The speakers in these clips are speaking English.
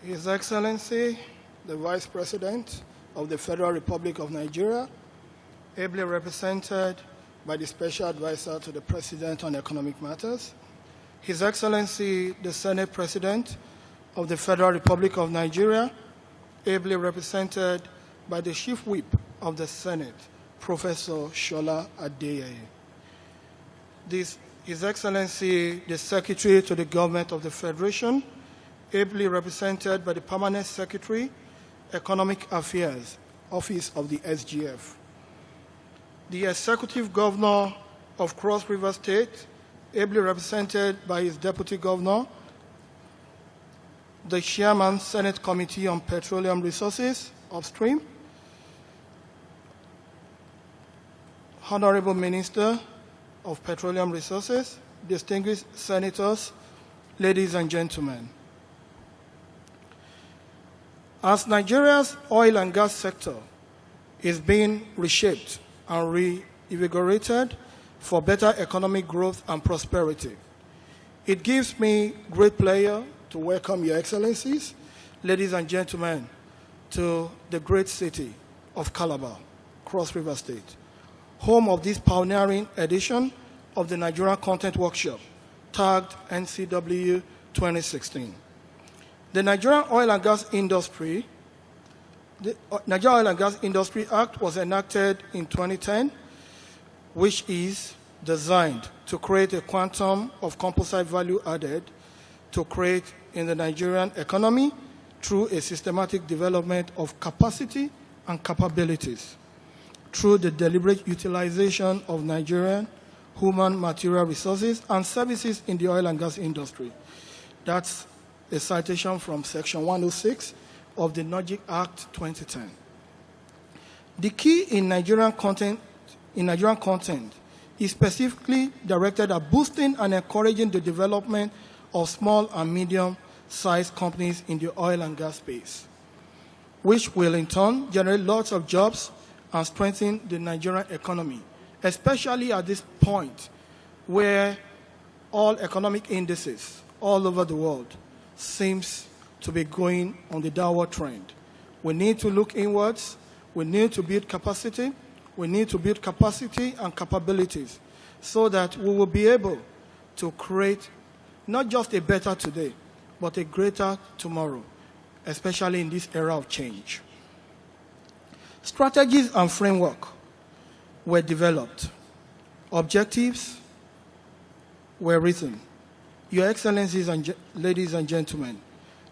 His Excellency, the Vice President of the Federal Republic of Nigeria, ably represented by the Special Advisor to the President on Economic Matters, His Excellency, the Senate President of the Federal Republic of Nigeria, ably represented by the Chief Whip of the Senate, Professor Shola Adeyeye. His Excellency, the Secretary to the Government of the Federation, ably represented by the Permanent Secretary, Economic Affairs, Office of the SGF. The Executive Governor of Cross River State, ably represented by his Deputy Governor, the Chairman, Senate Committee on Petroleum Resources, Upstream, Honorable Minister of Petroleum Resources, distinguished senators, ladies and gentlemen. As Nigeria's oil and gas sector is being reshaped and reinvigorated for better economic growth and prosperity, it gives me great pleasure to welcome Your Excellencies, ladies and gentlemen, to the great city of Calabar, Cross River State, home of this pioneering edition of the Nigerian Content Workshop, tagged NCW 2016. The Nigerian Oil and Gas Industry Act was enacted in 2010, which is designed to create a quantum of composite value added to create in the Nigerian economy through a systematic development of capacity and capabilities, through the deliberate utilization of Nigerian human material resources and services in the oil and gas industry. That's a citation from Section 106 of the NOGIC Act 2010. The key in Nigerian content is specifically directed at boosting and encouraging the development of small and medium-sized companies in the oil and gas space, which will in turn generate lots of jobs and strengthen the Nigerian economy, especially at this point where all economic indices all over the world seems to be going on the downward trend. We need to look inwards. We need to build capacity. We need to build capacity and capabilities so that we will be able to create not just a better today, but a greater tomorrow, especially in this era of change. Strategies and framework were developed. Objectives were written. Your Excellencies and ladies and gentlemen,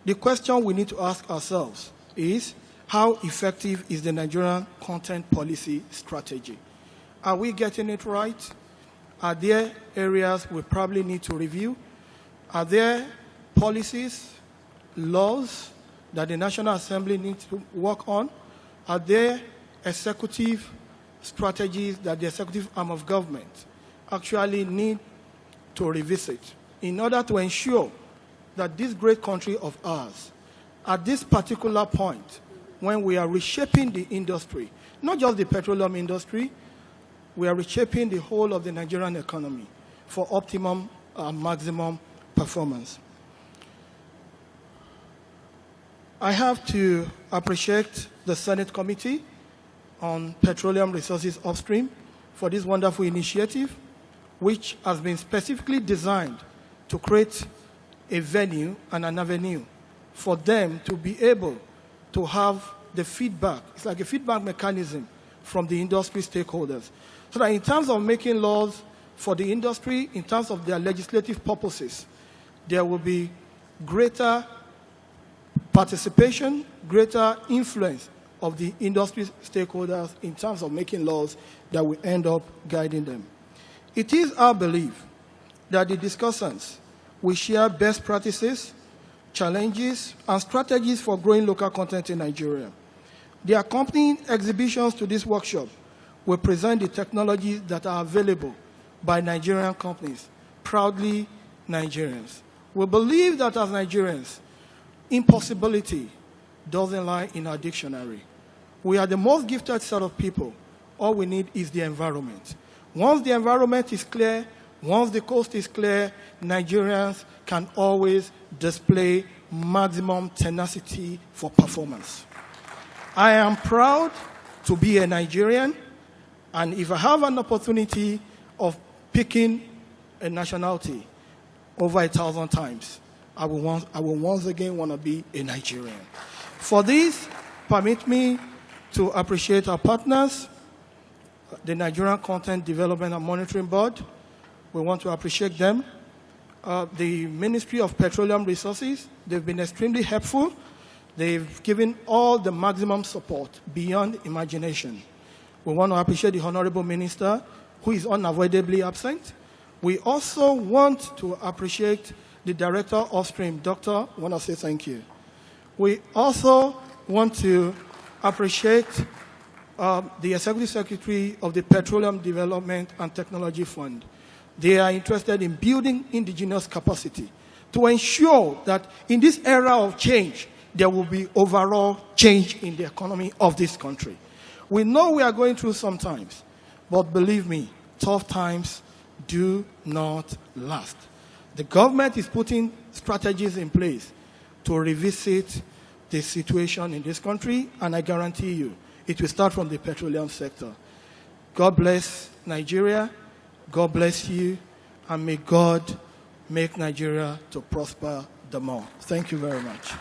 the question we need to ask ourselves is, how effective is the Nigerian content policy strategy? Are we getting it right? Are there areas we probably need to review? Are there policies, laws that the National Assembly needs to work on? Are there executive strategies that the executive arm of government actually need to revisit in order to ensure that this great country of ours, at this particular point, when we are reshaping the industry, not just the petroleum industry, we are reshaping the whole of the Nigerian economy for optimum and maximum performance. I have to appreciate the Senate Committee on Petroleum Resources Upstream for this wonderful initiative, which has been specifically designed to create a venue and an avenue for them to be able to have the feedback. It's like a feedback mechanism from the industry stakeholders. So that in terms of making laws for the industry, in terms of their legislative purposes, there will be greater participation, greater influence of the industry stakeholders in terms of making laws that will end up guiding them. It is our belief that the discussants will share best practices, challenges, and strategies for growing local content in Nigeria. The accompanying exhibitions to this workshop will present the technologies that are available by Nigerian companies, proudly Nigerians. We believe that as Nigerians, impossibility doesn't lie in our dictionary. We are the most gifted set of people. All we need is the environment. Once the environment is clear, once the coast is clear, Nigerians can always display maximum tenacity for performance. I am proud to be a Nigerian, and if I have an opportunity of picking a nationality over 1,000 times, I will once again want to be a Nigerian. For this, permit me to appreciate our partners, the Nigerian Content Development and Monitoring Board. We want to appreciate them. The Ministry of Petroleum Resources, they've been extremely helpful. They've given all the maximum support beyond imagination. We want to appreciate the Honorable Minister, who is unavoidably absent. We also want to appreciate the Director of Stream, Doctor. I want to say thank you. We also want to appreciate the Executive Secretary of the Petroleum Development and Technology Fund. They are interested in building indigenous capacity to ensure that in this era of change, there will be overall change in the economy of this country. We know we are going through some times, but believe me, tough times do not last. The government is putting strategies in place to revisit the situation in this country, and I guarantee you, it will start from the petroleum sector. God bless Nigeria, God bless you, and may God make Nigeria to prosper the more. Thank you very much.